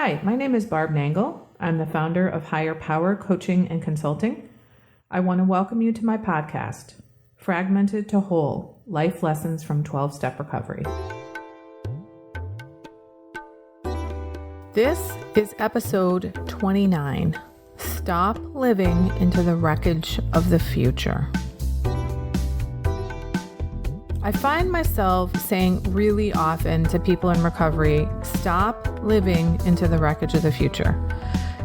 Hi, my name is Barb Nangle. I'm the founder of Higher Power Coaching and Consulting. I want to welcome you to my podcast, Fragmented to Whole, Life Lessons from 12-Step Recovery. This is episode 29, Stop Living into the Wreckage of the Future. I find myself saying really often to people in recovery, stop living into the wreckage of the future.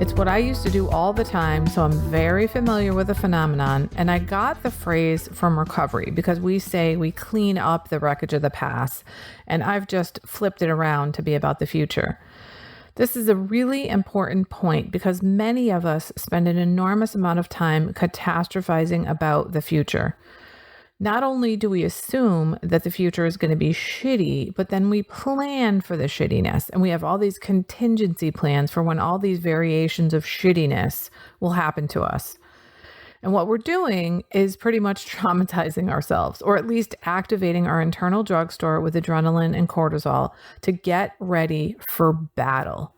It's what I used to do all the time, so I'm very familiar with the phenomenon. And I got the phrase from recovery because we say we clean up the wreckage of the past, and I've just flipped it around to be about the future. This is a really important point because many of us spend an enormous amount of time catastrophizing about the future. Not only do we assume that the future is going to be shitty, but then we plan for the shittiness, and we have all these contingency plans for when all these variations of shittiness will happen to us. And what we're doing is pretty much traumatizing ourselves, or at least activating our internal drugstore with adrenaline and cortisol to get ready for battle.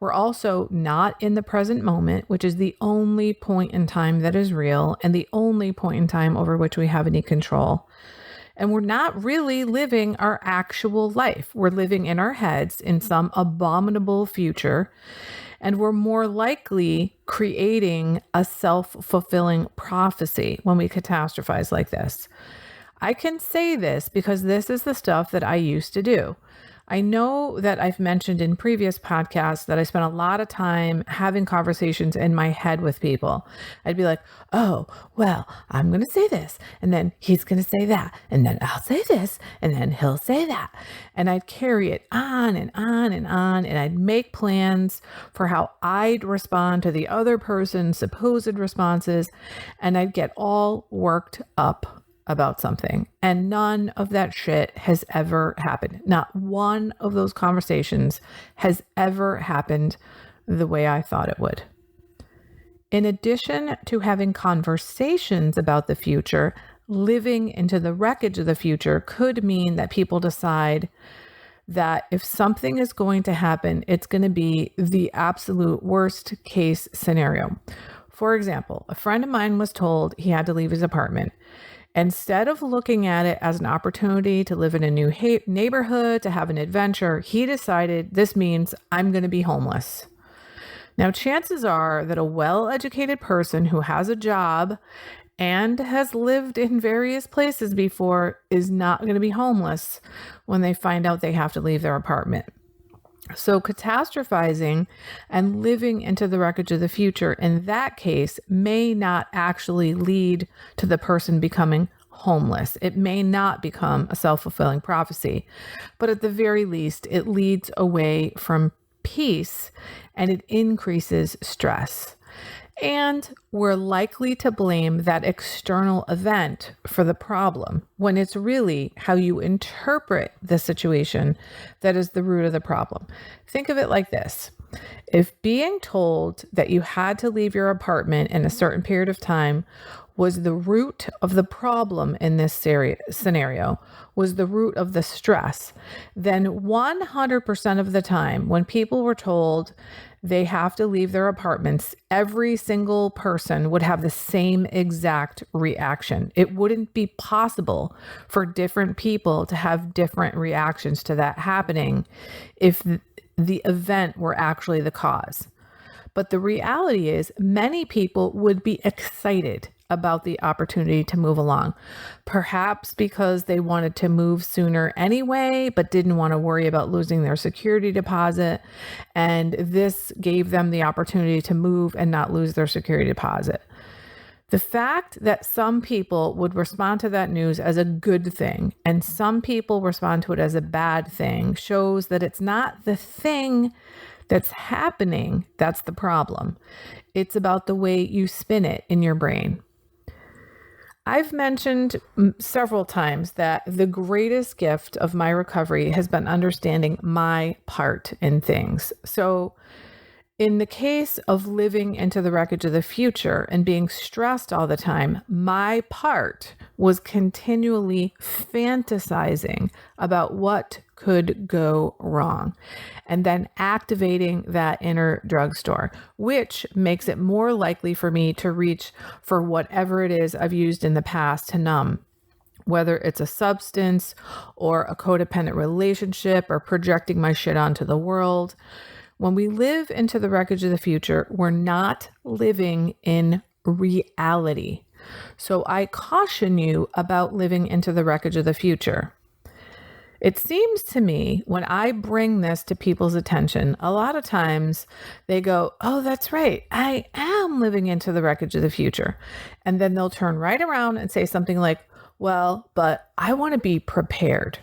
We're also not in the present moment, which is the only point in time that is real and the only point in time over which we have any control. And we're not really living our actual life. We're living in our heads in some abominable future, and we're more likely creating a self-fulfilling prophecy when we catastrophize like this. I can say this because this is the stuff that I used to do. I know that I've mentioned in previous podcasts that I spent a lot of time having conversations in my head with people. I'd be like, oh, well, I'm going to say this, and then he's going to say that, and then I'll say this, and then he'll say that. And I'd carry it on and on and on, and I'd make plans for how I'd respond to the other person's supposed responses, and I'd get all worked up about something. And none of that shit has ever happened. Not one of those conversations has ever happened the way I thought it would. In addition to having conversations about the future, living into the wreckage of the future could mean that people decide that if something is going to happen, it's going to be the absolute worst case scenario. For example, a friend of mine was told he had to leave his apartment. Instead of looking at it as an opportunity to live in a new neighborhood, to have an adventure, he decided this means I'm going to be homeless. Now, chances are that a well-educated person who has a job and has lived in various places before is not going to be homeless when they find out they have to leave their apartment. So catastrophizing and living into the wreckage of the future in that case may not actually lead to the person becoming homeless. It may not become a self-fulfilling prophecy, but at the very least, it leads away from peace and it increases stress. And we're likely to blame that external event for the problem when it's really how you interpret the situation that is the root of the problem. Think of it like this. If being told that you had to leave your apartment in a certain period of time was the root of the problem in this scenario, was the root of the stress, then 100% of the time when people were told they have to leave their apartments, every single person would have the same exact reaction. It wouldn't be possible for different people to have different reactions to that happening if the event were actually the cause. But the reality is many people would be excited about the opportunity to move along, perhaps because they wanted to move sooner anyway, but didn't want to worry about losing their security deposit. And this gave them the opportunity to move and not lose their security deposit. The fact that some people would respond to that news as a good thing and some people respond to it as a bad thing shows that it's not the thing that's happening that's the problem. It's about the way you spin it in your brain. I've mentioned several times that the greatest gift of my recovery has been understanding my part in things. So In the case of living into the wreckage of the future and being stressed all the time, my part was continually fantasizing about what could go wrong and then activating that inner drugstore, which makes it more likely for me to reach for whatever it is I've used in the past to numb, whether it's a substance or a codependent relationship or projecting my shit onto the world. When we live into the wreckage of the future, we're not living in reality. So I caution you about living into the wreckage of the future. It seems to me when I bring this to people's attention, a lot of times they go, oh, that's right. I am living into the wreckage of the future. And then they'll turn right around and say something like, well, but I want to be prepared.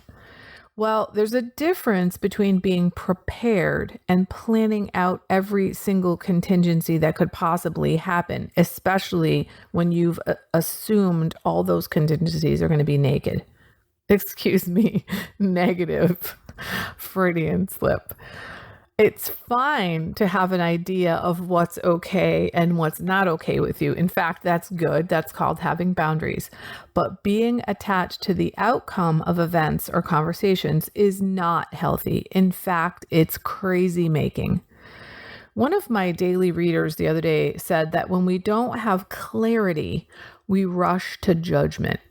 Well, there's a difference between being prepared and planning out every single contingency that could possibly happen, especially when you've assumed all those contingencies are going to be naked. Excuse me, negative Freudian slip. It's fine to have an idea of what's okay and what's not okay with you. In fact, that's good. That's called having boundaries. But being attached to the outcome of events or conversations is not healthy. In fact, it's crazy making. One of my daily readers the other day said that when we don't have clarity, we rush to judgment.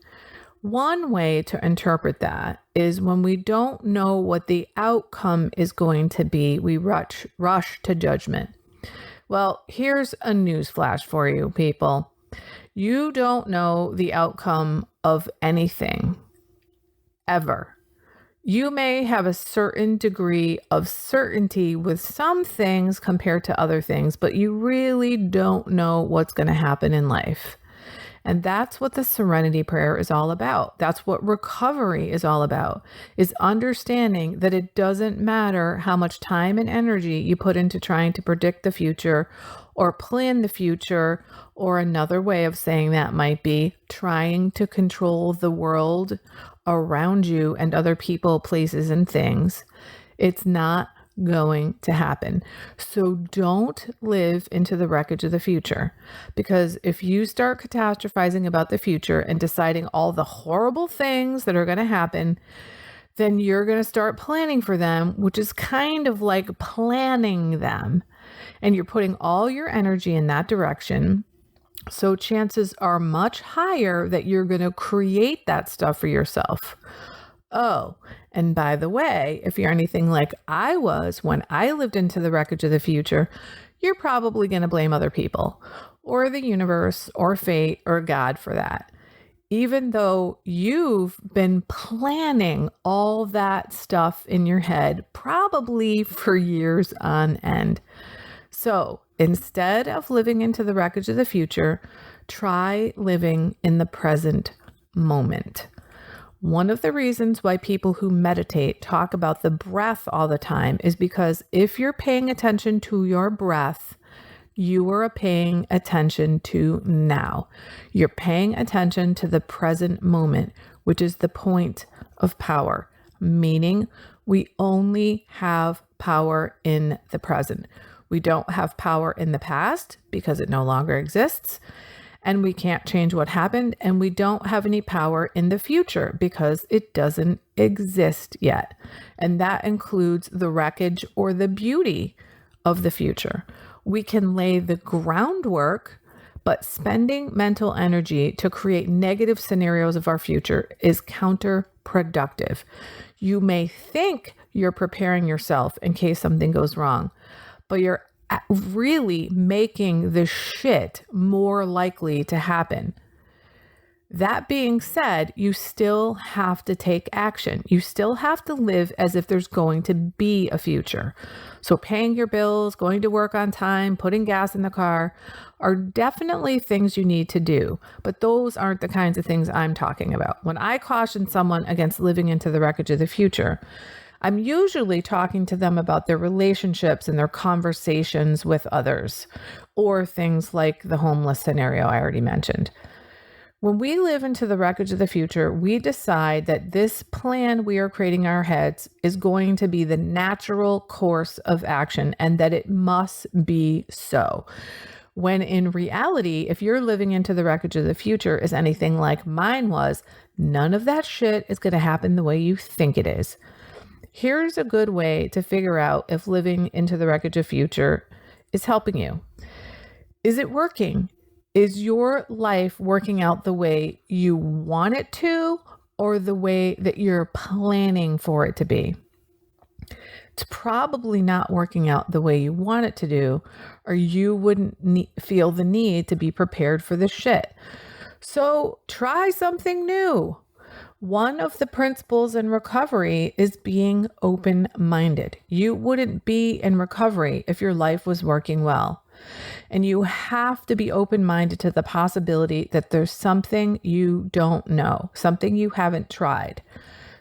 One way to interpret that is when we don't know what the outcome is going to be, we rush to judgment. Well, here's a news flash for you, people. You don't know the outcome of anything, ever. You may have a certain degree of certainty with some things compared to other things, but you really don't know what's going to happen in life. And that's what the serenity prayer is all about. That's what recovery is all about, is understanding that it doesn't matter how much time and energy you put into trying to predict the future or plan the future, or another way of saying that might be trying to control the world around you and other people, places, and things. It's not going to happen. So don't live into the wreckage of the future, because if you start catastrophizing about the future and deciding all the horrible things that are going to happen, then you're going to start planning for them, which is kind of like planning them. And you're putting all your energy in that direction. So chances are much higher that you're going to create that stuff for yourself. Oh, and by the way, if you're anything like I was when I lived into the wreckage of the future, you're probably going to blame other people or the universe or fate or God for that, even though you've been planning all that stuff in your head, probably for years on end. So instead of living into the wreckage of the future, try living in the present moment. One of the reasons why people who meditate talk about the breath all the time is because if you're paying attention to your breath, you are paying attention to now. You're paying attention to the present moment, which is the point of power, meaning we only have power in the present. We don't have power in the past because it no longer exists. And we can't change what happened, and we don't have any power in the future because it doesn't exist yet. And that includes the wreckage or the beauty of the future. We can lay the groundwork, but spending mental energy to create negative scenarios of our future is counterproductive. You may think you're preparing yourself in case something goes wrong, but you're really making the shit more likely to happen. That being said, you still have to take action. You still have to live as if there's going to be a future. So paying your bills, going to work on time, putting gas in the car are definitely things you need to do. But those aren't the kinds of things I'm talking about. When I caution someone against living into the wreckage of the future, I'm usually talking to them about their relationships and their conversations with others, or things like the homeless scenario I already mentioned. When we live into the wreckage of the future, we decide that this plan we are creating in our heads is going to be the natural course of action and that it must be so. When in reality, if you're living into the wreckage of the future is anything like mine was, none of that shit is going to happen the way you think it is. Here's a good way to figure out if living into the wreckage of future is helping you. Is it working? Is your life working out the way you want it to or the way that you're planning for it to be? It's probably not working out the way you want it to do, or you wouldn't feel the need to be prepared for the shit. So try something new. One of the principles in recovery is being open-minded. You wouldn't be in recovery if your life was working well. And you have to be open-minded to the possibility that there's something you don't know, something you haven't tried.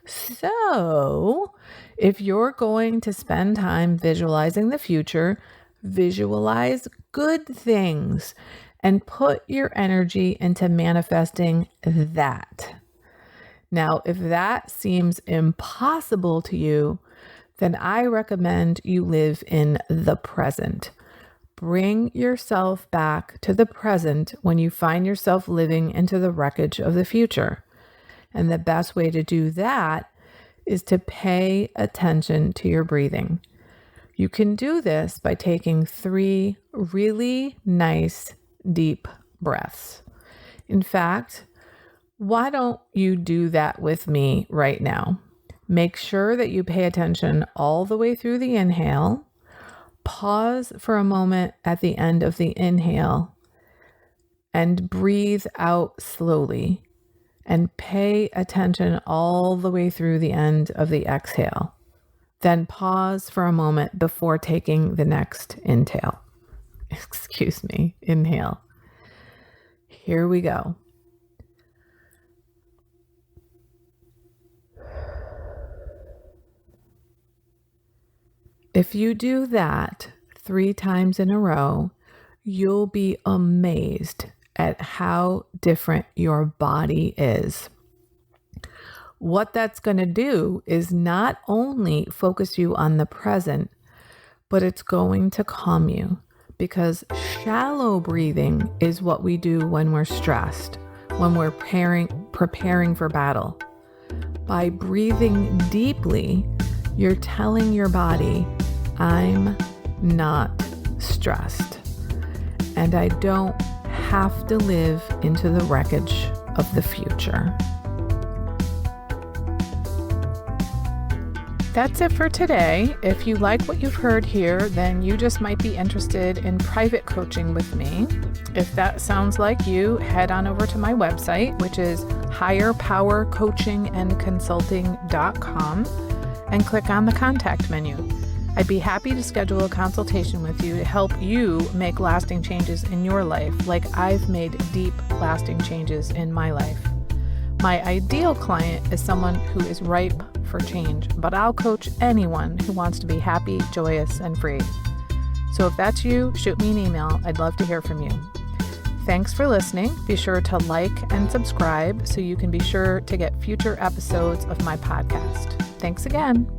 So if you're going to spend time visualizing the future, visualize good things and put your energy into manifesting that. Now, if that seems impossible to you, then I recommend you live in the present. Bring yourself back to the present when you find yourself living into the wreckage of the future. And the best way to do that is to pay attention to your breathing. You can do this by taking 3 really nice, deep breaths. In fact, why don't you do that with me right now? Make sure that you pay attention all the way through the inhale. Pause for a moment at the end of the inhale and breathe out slowly and pay attention all the way through the end of the exhale. Then pause for a moment before taking the next inhale. Inhale. Here we go. If you do that 3 times in a row, you'll be amazed at how different your body is. What that's going to do is not only focus you on the present, but it's going to calm you, because shallow breathing is what we do when we're stressed, when we're preparing for battle. By breathing deeply, you're telling your body, I'm not stressed, and I don't have to live into the wreckage of the future. That's it for today. If you like what you've heard here, then you just might be interested in private coaching with me. If that sounds like you, head on over to my website, which is higherpowercoachingandconsulting.com, and click on the contact menu. I'd be happy to schedule a consultation with you to help you make lasting changes in your life, like I've made deep, lasting changes in my life. My ideal client is someone who is ripe for change, but I'll coach anyone who wants to be happy, joyous, and free. So if that's you, shoot me an email. I'd love to hear from you. Thanks for listening. Be sure to like and subscribe so you can be sure to get future episodes of my podcast. Thanks again.